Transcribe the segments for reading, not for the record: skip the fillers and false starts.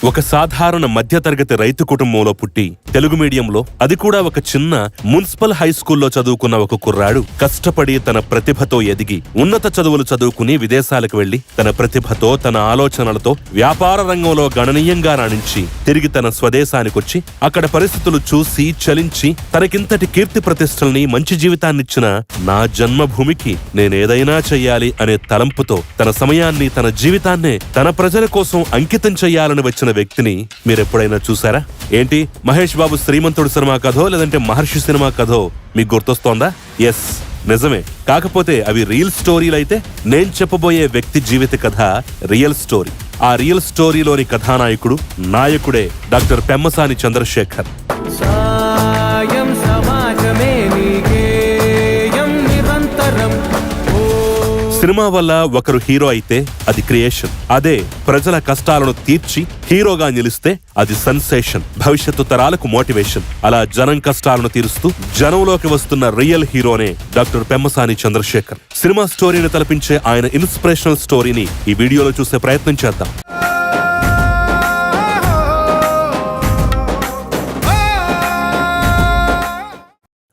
ఒక సాధారణ మధ్యతరగతి రైతు కుటుంబంలో పుట్టి తెలుగు మీడియంలో, అది కూడా ఒక చిన్న మున్సిపల్ హై స్కూల్లో చదువుకున్న ఒక కుర్రాడు కష్టపడి తన ప్రతిభతో ఎదిగి ఉన్నత చదువులు చదువుకుని విదేశాలకు వెళ్లి తన ప్రతిభతో, తన ఆలోచనలతో వ్యాపార రంగంలో గణనీయంగా రాణించి తిరిగి తన స్వదేశానికొచ్చి అక్కడ పరిస్థితులు చూసి చలించి తనకింతటి కీర్తి ప్రతిష్టల్ని, మంచి జీవితాన్నిచ్చిన నా జన్మభూమికి నేనేదైనా చెయ్యాలి అనే తలంపుతో తన సమయాన్ని, తన జీవితాన్నే తన ప్రజల కోసం అంకితం చెయ్యాలని వచ్చిన వ్యక్తిని మీరెప్పుడైనా చూసారా? ఏంటి, మహేష్ బాబు శ్రీమంతుడు సినిమా కథో లేదంటే మహర్షి సినిమా కథో మీకు గుర్తొస్తోందా? ఎస్, నిజమే. కాకపోతే అవి రియల్ స్టోరీలైతే నేను చెప్పబోయే వ్యక్తి జీవిత కథ రియల్ స్టోరీ. ఆ రియల్ స్టోరీలోని కథానాయకుడు, నాయకుడే డాక్టర్ పెమ్మసాని చంద్రశేఖర్. సినిమా వల్ల ఒకరు హీరో అయితే అది క్రియేషన్. అదే ప్రజల కష్టాలను తీర్చి హీరోగా నిలిస్తే అది సెన్సేషన్, భవిష్యత్తు తరాలకు మోటివేషన్. అలా జనం కష్టాలను తీరుస్తూ జనంలోకి వస్తున్న రియల్ హీరోనే డాక్టర్ పెమ్మసాని చంద్రశేఖర్. సినిమా స్టోరీని తలపించే ఆయన ఇన్స్పిరేషనల్ స్టోరీని ఈ వీడియోలో చూసే ప్రయత్నం చేద్దాం.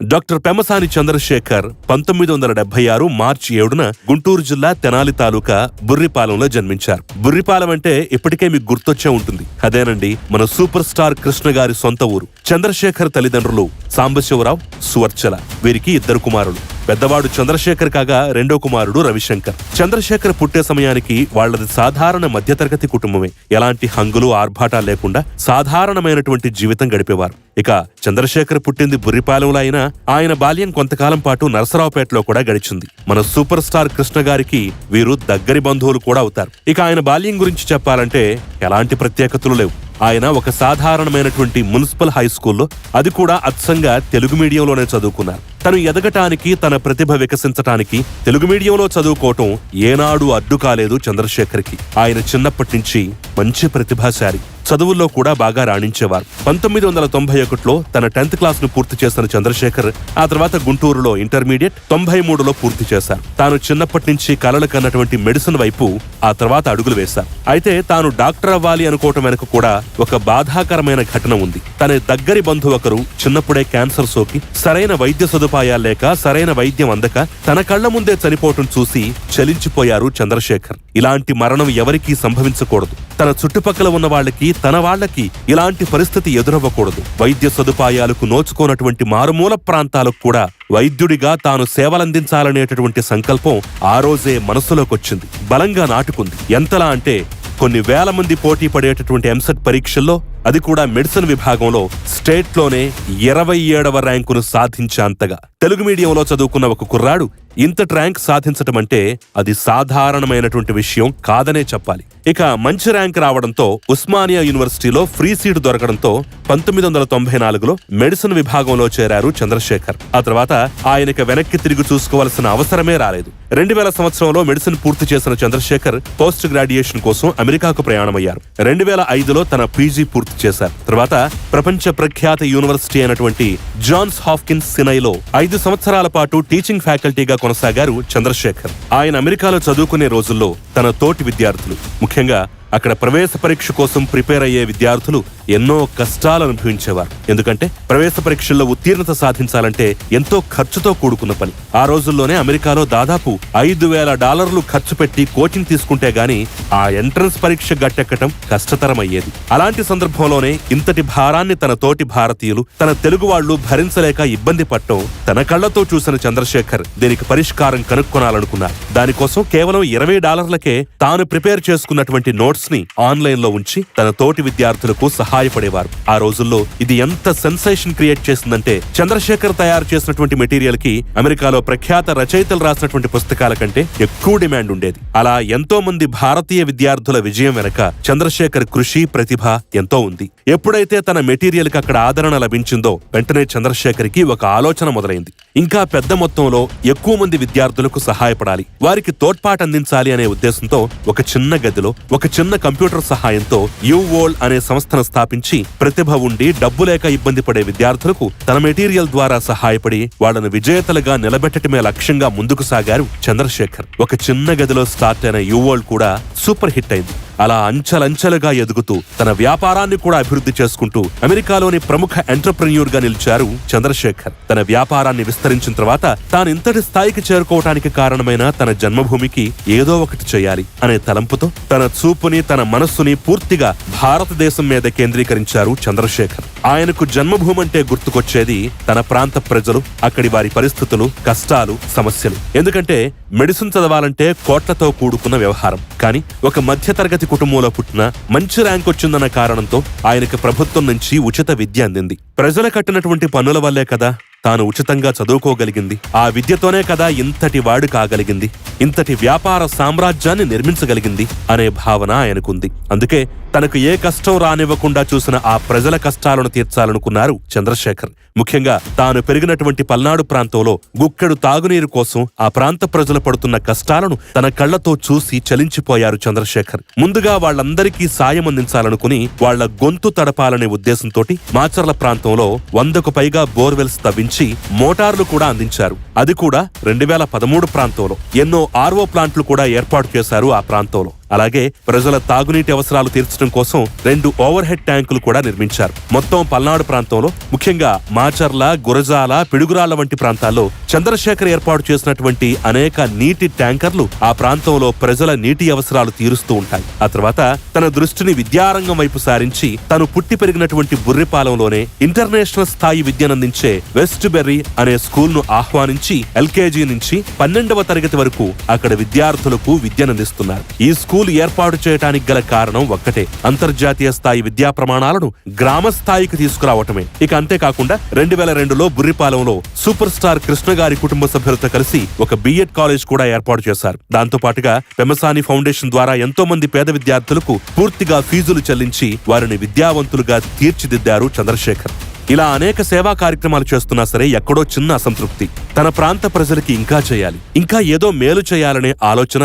డాక్టర్ పెమ్మసాని చంద్రశేఖర్ 1976 మార్చి 7న గుంటూరు జిల్లా తెనాలి తాలూకా బుర్రిపాలెంలో జన్మించారు. బుర్రిపాలెం అంటే ఇప్పటికే మీకు గుర్తొచ్చే ఉంటుంది. అదేనండి, మన సూపర్ స్టార్ కృష్ణ గారి సొంత ఊరు. చంద్రశేఖర్ తల్లిదండ్రులు సాంబశివరావు, సువర్చల. వీరికి 2 కుమారులు. పెద్దవాడు చంద్రశేఖర్ కాగా రెండో కుమారుడు రవిశంకర్. చంద్రశేఖర్ పుట్టే సమయానికి వాళ్లది సాధారణ మధ్యతరగతి కుటుంబమే. ఎలాంటి హంగులు, ఆర్భాటాలు లేకుండా సాధారణమైనటువంటి జీవితం గడిపేవారు. ఇక చంద్రశేఖర్ పుట్టింది బుర్రిపాలెంలో అయినా ఆయన బాల్యం కొంతకాలం పాటు నరసరావుపేటలో కూడా గడిచింది. మన సూపర్ స్టార్ కృష్ణ గారికి వీరు దగ్గరి బంధువులు కూడా అవుతారు. ఇక ఆయన బాల్యం గురించి చెప్పాలంటే ఎలాంటి ప్రత్యేకతలు లేవు. ఆయన ఒక సాధారణమైనటువంటి మున్సిపల్ హై స్కూల్లో, అది కూడా అచ్చంగా తెలుగు మీడియంలోనే చదువుకున్నారు. తను ఎదగటానికి, తన ప్రతిభ వికసించటానికి తెలుగు మీడియంలో చదువుకోవటం ఏనాడు అడ్డు కాలేదు చంద్రశేఖర్కి. ఆయన చిన్నప్పటి నుంచి మంచి ప్రతిభాశాలి, చదువుల్లో కూడా బాగా రాణించేవారు. 1991లో తన 10th క్లాస్ ను పూర్తి చేసిన చంద్రశేఖర్ ఆ తర్వాత గుంటూరులో ఇంటర్మీడియట్ 93లో పూర్తి చేశారు. తాను చిన్నప్పటి నుంచి కలలు కన్నటువంటి మెడిసిన్ వైపు ఆ తర్వాత అడుగులు వేశారు. అయితే తాను డాక్టర్ అవ్వాలి అనుకోవటం వెనక కూడా ఒక బాధాకరమైన ఘటన ఉంది. తన దగ్గరి బంధువు ఒకరు చిన్నప్పుడే క్యాన్సర్ సోకి సరైన వైద్య సదుపాయాలు లేక, సరైన వైద్యం అందక తన కళ్ల ముందే చనిపోవటం చూసి చలించిపోయారు చంద్రశేఖర్. ఇలాంటి మరణం ఎవరికీ సంభవించకూడదు. తన చుట్టుపక్కల ఉన్న వాళ్ళకి, తన వాళ్లకి ఇలాంటి పరిస్థితి ఎదురవ్వకూడదు. వైద్య సదుపాయాలకు నోచుకోనటువంటి మారుమూల ప్రాంతాలకు కూడా వైద్యుడిగా తాను సేవలందించాలనేటటువంటి సంకల్పం ఆ రోజే మనసులోకొచ్చింది, బలంగా నాటుకుంది. ఎంతలా అంటే కొన్ని వేల మంది పోటీ పడేటటువంటి ఎంసెట్ పరీక్షల్లో, అది కూడా మెడిసిన్ విభాగంలో స్టేట్లోనే 27వ ర్యాంకును సాధించేంతగా. తెలుగు మీడియంలో చదువుకున్న ఒక కుర్రాడు ఇంతటి ర్యాంక్ సాధించటం అంటే అది సాధారణమైనటువంటి విషయం కాదనే చెప్పాలి. ఇక మంచి ర్యాంక్ రావడంతో ఉస్మానియా యూనివర్సిటీలో ఫ్రీ సీట్ దొరకడంతో 1994లో మెడిసిన్ విభాగంలో చేరారు చంద్రశేఖర్. ఆ తర్వాత ఆయనకి వెనక్కి తిరిగి చూసుకోవాల్సిన అవసరమే రాలేదు. 2000 సంవత్సరంలో మెడిసిన్ పూర్తి చేసిన చంద్రశేఖర్ పోస్ట్ గ్రాడ్యుయేషన్ కోసం అమెరికాకు ప్రయాణమయ్యారు. 2005లో తన పీజీ పూర్తి చేశారు. తర్వాత ప్రపంచ ప్రఖ్యాత యూనివర్సిటీ అయినటువంటి జాన్స్ హాప్కిన్స్ సినైలో 5 సంవత్సరాల పాటు టీచింగ్ ఫ్యాకల్టీగా కొనసాగారు చంద్రశేఖర్. ఆయన అమెరికాలో చదువుకునే రోజుల్లో తన తోటి విద్యార్థులు, ముఖ్యంగా అక్కడ ప్రవేశ పరీక్ష కోసం ప్రిపేర్ అయ్యే విద్యార్థులు ఎన్నో కష్టాలు అనుభవించేవారు. ఎందుకంటే ప్రవేశ పరీక్షల్లో ఉత్తీర్ణత సాధించాలంటే ఎంతో ఖర్చుతో కూడుకున్న పని. ఆ రోజుల్లోనే అమెరికాలో దాదాపు $5,000 ఖర్చు పెట్టి కోచింగ్ తీసుకుంటే గాని ఆ ఎంట్రన్స్ పరీక్ష గట్టెక్కటం కష్టతరమయ్యేది. అలాంటి సందర్భంలోనే ఇంతటి భారాన్ని తన తోటి భారతీయులు, తన తెలుగు వాళ్లు భరించలేక ఇబ్బంది పడటం తన కళ్లతో చూసిన చంద్రశేఖర్ దీనికి పరిష్కారం కనుక్కొనాలనుకున్నారు. దానికోసం కేవలం $20కే తాను ప్రిపేర్ చేసుకున్నటువంటి నోట్స్ ని ఆన్లైన్ లో ఉంచి తన తోటి విద్యార్థులకు సహాయపడేవారు. ఆ రోజుల్లో ఇది ఎంత సెన్సేషన్ క్రియేట్ చేసిందంటే చంద్రశేఖర్ తయారు చేసినటువంటి మెటీరియల్ కి అమెరికాలో ప్రఖ్యాత రచయితలు రాసినటువంటి పుస్తకాల కంటే ఎక్కువ డిమాండ్ ఉండేది. అలా ఎంతో మంది భారతీయ విద్యార్థుల విజయం వెనక చంద్రశేఖర్ కృషి, ప్రతిభ ఎంతో ఉంది. ఎప్పుడైతే తన మెటీరియల్ కి అక్కడ ఆదరణ లభించిందో వెంటనే చంద్రశేఖర్ కి ఒక ఆలోచన మొదలైంది. ఇంకా పెద్ద మొత్తంలో ఎక్కువ మంది విద్యార్థులకు సహాయపడాలి, వారికి తోడ్పాటు అందించాలి అనే ఉద్దేశంతో ఒక చిన్న గదిలో, ఒక చిన్న కంప్యూటర్ సహాయంతో యువోల్డ్ అనే సంస్థను స్థాపించి ప్రతిభ ఉండి డబ్బు లేక ఇబ్బంది పడే విద్యార్థులకు తన మెటీరియల్ ద్వారా సహాయపడి వాళ్లను విజేతలుగా నిలబెట్టడమే లక్ష్యంగా ముందుకు సాగారు చంద్రశేఖర్. ఒక చిన్న గదిలో స్టార్ట్ అయిన యువోల్డ్ కూడా సూపర్ హిట్ అయింది. అలా అంచెలంచెలుగా ఎదుగుతూ తన వ్యాపారాన్ని కూడా అభివృద్ధి చేసుకుంటూ అమెరికాలోని ప్రముఖ ఎంటర్ప్రెన్యూర్ గా నిలిచారు చంద్రశేఖర్. తన వ్యాపారాన్ని విస్తరించిన తర్వాత తాను ఇంతటి స్థాయికి చేరుకోవటానికి కారణమైన తన జన్మభూమికి ఏదో ఒకటి చేయాలి అనే తలంపుతో తన చూపుని తన మనస్సుని పూర్తిగా భారతదేశం మీద కేంద్రీకరించారు చంద్రశేఖర్. ఆయనకు జన్మభూమి అంటే గుర్తుకొచ్చేది తన ప్రాంత ప్రజలు, అక్కడి వారి పరిస్థితులు, కష్టాలు, సమస్యలు. ఎందుకంటే మెడిసిన్ చదవాలంటే కోట్లతో కూడుకున్న వ్యవహారం. కానీ ఒక మధ్యతరగతి కుటుంబంలో పుట్టిన మంచి ర్యాంక్ వచ్చిందన్న కారణంతో ఆయనకు ప్రభుత్వం నుంచి ఉచిత విద్య అందింది. ప్రజలు కట్టినటువంటి పన్నుల వల్లే కదా తాను ఉచితంగా చదువుకోగలిగింది. ఆ విద్యతోనే కదా ఇంతటి వాడు కాగలిగింది, ఇంతటి వ్యాపార సామ్రాజ్యాన్ని నిర్మించగలిగింది అనే భావన ఆయనకుంది. అందుకే తనకు ఏ కష్టం రానివ్వకుండా చూసిన ఆ ప్రజల కష్టాలను తీర్చాలనుకున్నారు చంద్రశేఖర్. ముఖ్యంగా తాను పెరిగినటువంటి పల్నాడు ప్రాంతంలో గుక్కెడు తాగునీరు కోసం ఆ ప్రాంత ప్రజలు పడుతున్న కష్టాలను తన కళ్లతో చూసి చలించిపోయారు చంద్రశేఖర్. ముందుగా వాళ్లందరికీ సాయం అందించాలనుకుని వాళ్ల గొంతు తడపాలనే ఉద్దేశంతో మాచర్ల ప్రాంతంలో 100కు పైగా బోర్వెల్స్ తవ్వించి మోటార్లు కూడా అందించారు. అది కూడా 2013 ప్రాంతంలో. ఎన్నో ఆర్ఓ ప్లాంట్లు కూడా ఏర్పాటు చేశారు ఆ ప్రాంతంలో. అలాగే ప్రజల తాగునీటి అవసరాలు తీర్చడం కోసం 2 ఓవర్ హెడ్ ట్యాంకులు కూడా నిర్మించారు. మొత్తం పల్నాడు ప్రాంతంలో ముఖ్యంగా మాచర్ల, గురజాల, పిడుగురాళ్ల వంటి ప్రాంతాల్లో చంద్రశేఖర్ ఏర్పాటు చేసినటువంటి అనేక నీటి ట్యాంకర్లు ఆ ప్రాంతంలో ప్రజల నీటి అవసరాలు తీరుస్తూ ఉంటాయి. ఆ తర్వాత తన దృష్టిని విద్యారంగం వైపు సారించి తను పుట్టి పెరిగినటువంటి బుర్రిపాలెంలోనే ఇంటర్నేషనల్ స్థాయి విద్యనందించే వెస్ట్ బెర్రీ అనే స్కూల్ ను ఆహ్వానించి LKG నుంచి 12వ తరగతి వరకు అక్కడ విద్యార్థులకు విద్యనందిస్తున్నారు. ఈ స్కూల్ ఏర్పాటు చేయడానికి గల కారణం ఒక్కటే, అంతర్జాతీయ స్థాయి విద్యా ప్రమాణాలను గ్రామ స్థాయికి తీసుకురావటమే. ఇక అంతేకాకుండా 2002లో బుర్రిపాలెంలో సూపర్ స్టార్ కృష్ణ గారి కుటుంబ సభ్యులతో కలిసి ఒక B.Ed కాలేజ్ కూడా ఏర్పాటు చేశారు. దాంతో పాటుగా పెమ్మసాని ఫౌండేషన్ ద్వారా ఎంతో మంది పేద విద్యార్థులకు పూర్తిగా ఫీజులు చెల్లించి వారిని విద్యావంతులుగా తీర్చిదిద్దారు చంద్రశేఖర్. ఇలా అనేక సేవా కార్యక్రమాలు చేస్తున్నా సరే ఎక్కడో చిన్న అసంతృప్తి. తన ప్రాంత ప్రజలకి ఇంకా చేయాలి, ఇంకా ఏదో మేలు చేయాలనే ఆలోచన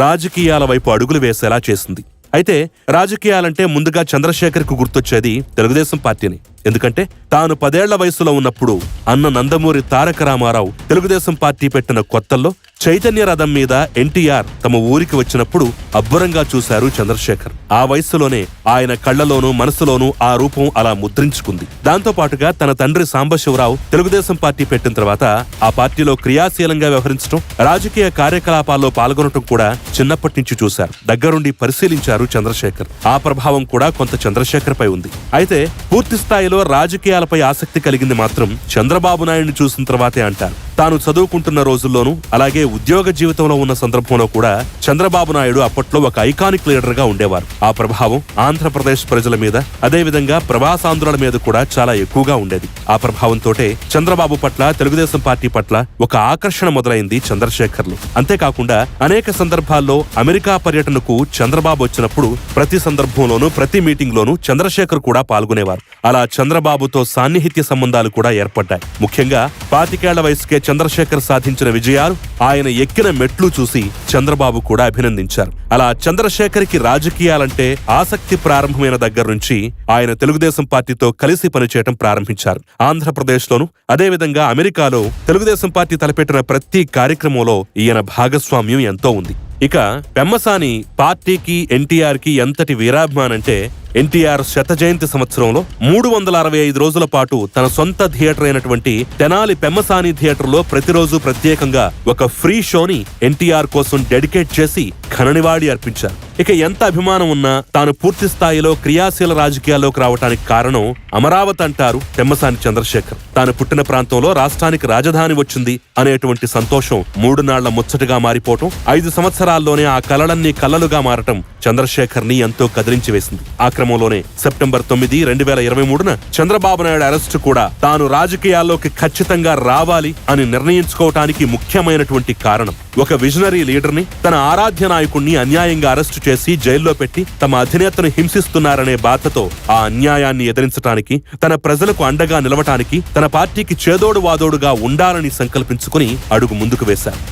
రాజకీయాల వైపు అడుగులు వేసేలా చేసింది. అయితే రాజకీయాలంటే ముందుగా చంద్రశేఖర్ కు గుర్తొచ్చేది తెలుగుదేశం పార్టీని. ఎందుకంటే తాను 10 ఏళ్ల వయసులో ఉన్నప్పుడు అన్న నందమూరి తారక రామారావు తెలుగుదేశం పార్టీ పెట్టిన కొత్తల్లో చైతన్య రథం మీద NTR తమ ఊరికి వచ్చినప్పుడు అబ్బురంగా చూశారు చంద్రశేఖర్. ఆ వయస్సులోనే ఆయన కళ్లలోనూ మనసులోనూ ఆ రూపం అలా ముద్రించుకుంది. దాంతో పాటుగా తన తండ్రి సాంబశివరావు తెలుగుదేశం పార్టీ పెట్టిన తర్వాత ఆ పార్టీలో క్రియాశీలంగా వ్యవహరించడం, రాజకీయ కార్యకలాపాల్లో పాల్గొనడం కూడా చిన్నప్పటి నుంచి చూశారు. దగ్గరుండి పరిశీలించారు చంద్రశేఖర్. ఆ ప్రభావం కూడా కొంత చంద్రశేఖర్ పై ఉంది. అయితే పూర్తి స్థాయిలో రాజకీయాలపై ఆసక్తి కలిగింది మాత్రం చంద్రబాబు నాయుడిని చూసిన తర్వాతే అంటారు. తాను చదువుకుంటున్న రోజుల్లోనూ అలాగే ఉద్యోగ జీవితంలో ఉన్న సందర్భంలో కూడా చంద్రబాబు నాయుడు అప్పట్లో ఒక ఐకానిక్ లీడర్ గా ఉండేవారు. ఆ ప్రభావం ఆంధ్రప్రదేశ్ ప్రజల మీద, అదేవిధంగా ప్రవాసాంధ్రుల మీద కూడా చాలా ఎక్కువగా ఉండేది. ఆ ప్రభావంతోటే చంద్రబాబు పట్ల, తెలుగుదేశం పార్టీ పట్ల ఒక ఆకర్షణ మొదలైంది చంద్రశేఖర్లు. అంతేకాకుండా అనేక సందర్భాల్లో అమెరికా పర్యటనకు చంద్రబాబు వచ్చినప్పుడు ప్రతి సందర్భంలోనూ, ప్రతి మీటింగ్ లోనూ చంద్రశేఖర్ కూడా పాల్గొనేవారు. అలా చంద్రబాబుతో సాన్నిహిత్య సంబంధాలు కూడా ఏర్పడ్డాయి. ముఖ్యంగా 25 ఏళ్ల వయసుకే చంద్రశేఖర్ సాధించిన విజయాలు, ఆయన ఎక్కిన మెట్లు చూసి చంద్రబాబు కూడా అభినందించారు. అలా చంద్రశేఖర్ కి రాజకీయాలంటే ఆసక్తి ప్రారంభమైన దగ్గర నుంచి ఆయన తెలుగుదేశం పార్టీతో కలిసి పనిచేయడం ప్రారంభించారు. ఆంధ్రప్రదేశ్ లోను, అదేవిధంగా అమెరికాలో తెలుగుదేశం పార్టీ తలపెట్టిన ప్రతి కార్యక్రమంలో ఈయన భాగస్వామ్యం ఎంతో ఉంది. ఇక పెమ్మసాని పార్టీకి, NTR కి ఎంతటి వీరాభిమానంటే NTR 100వ జయంతి సంవత్సరంలో 365 రోజుల పాటు తన సొంత థియేటర్ అయినటువంటి తెనాలి పెమ్మసాని థియేటర్లో ప్రతిరోజు ప్రత్యేకంగా ఒక ఫ్రీ షోని NTR కోసం డెడికేట్ చేసి ఘననివాళి అర్పించారు. ఇక ఎంత అభిమానం ఉన్నా తాను పూర్తి స్థాయిలో క్రియాశీల రాజకీయాల్లోకి రావటానికి కారణం అమరావతి అంటారు పెమ్మసాని చంద్రశేఖర్. తాను పుట్టిన ప్రాంతంలో రాష్ట్రానికి రాజధాని వచ్చింది అనేటువంటి సంతోషం 3 నాళ్ల ముచ్చటగా మారిపోవటం, 5 సంవత్సరాల్లోనే ఆ కలలన్నీ కలలుగా మారటం చంద్రశేఖర్ ని ఎంతో కదిలించి వేసింది. ఆ క్రమంలోనే సెప్టెంబర్ 9, 2023న చంద్రబాబు నాయుడు అరెస్టు కూడా తాను రాజకీయాల్లోకి ఖచ్చితంగా రావాలి అని నిర్ణయించుకోవటానికి ముఖ్యమైనటువంటి కారణం. ఒక విజనరీ లీడర్ ని, తన ఆరాధ్య నాయకుణ్ణి అన్యాయంగా అరెస్టు చేసి జైల్లో పెట్టి తమ అధినేతను హింసిస్తున్నారనే బాధతో ఆ అన్యాయాన్ని ఎదిరించడానికి, తన ప్రజలకు అండగా నిలవటానికి, తన పార్టీకి చేదోడు వాదోడుగా ఉండాలని సంకల్పించుకుని అడుగు ముందుకు వేశారు.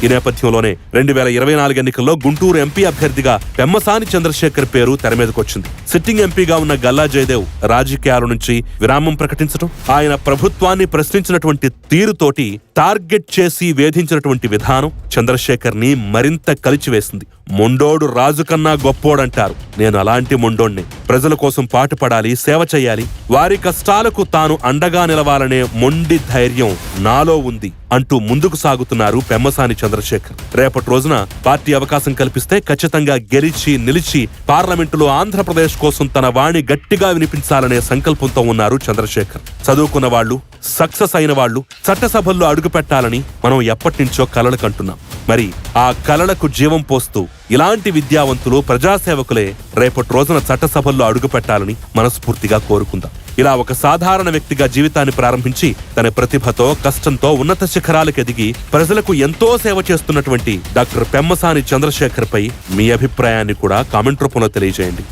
ఈ నేపథ్యంలోనే 2024 ఎన్నికల్లో గుంటూరు ఎంపీ అభ్యర్థిగా పెమ్మసాని చంద్రశేఖర్ పేరు తెరమీదకొచ్చింది. సిట్టింగ్ ఎంపీగా ఉన్న గల్లా జయదేవ్ రాజకీయాల నుంచి విరామం ప్రకటించడం, ఆయన ప్రభుత్వాన్ని ప్రశ్నించినటువంటి తీరుతోటి టార్గెట్ చేసి వేధించినటువంటి విధానం చంద్రశేఖర్ ని మరింత కలిచివేసింది. మొండోడు రాజు కన్నా గొప్పోడంటారు. నేను అలాంటి మొండోణ్ణి. ప్రజల కోసం పాటుపడాలి, సేవ చెయ్యాలి, వారి కష్టాలకు తాను అండగా నిలవాలనే మొండి ధైర్యం నాలో ఉంది అంటూ ముందుకు సాగుతున్నారు పెమ్మసాని చంద్రశేఖర్. రేపటి రోజున పార్టీ అవకాశం కల్పిస్తే ఖచ్చితంగా గెలిచి నిలిచి పార్లమెంటులో ఆంధ్రప్రదేశ్ కోసం తన వాణి గట్టిగా వినిపించాలనే సంకల్పంతో ఉన్నారు చంద్రశేఖర్. చదువుకున్న వాళ్లు, సక్సెస్ అయిన వాళ్లు చట్టసభల్లో అడుగు పెట్టాలని మనం ఎప్పటినుంచో కలలు కంటున్నాం. మరి ఆ కలలకు జీవం పోస్తూ ఇలాంటి విద్యావంతులు, ప్రజాసేవకులే రేపటి రోజున చట్టసభల్లో అడుగు పెట్టాలని మనస్ఫూర్తిగా కోరుకుందాం. ఇలా ఒక సాధారణ వ్యక్తిగా జీవితాన్ని ప్రారంభించి తన ప్రతిభతో, కష్టంతో ఉన్నత శిఖరాలకు ఎదిగి ప్రజలకు ఎంతో సేవ చేస్తున్నటువంటి డాక్టర్ పెమ్మసాని చంద్రశేఖర్ పై మీ అభిప్రాయాన్ని కూడా కామెంట్ రూపంలో తెలియజేయండి.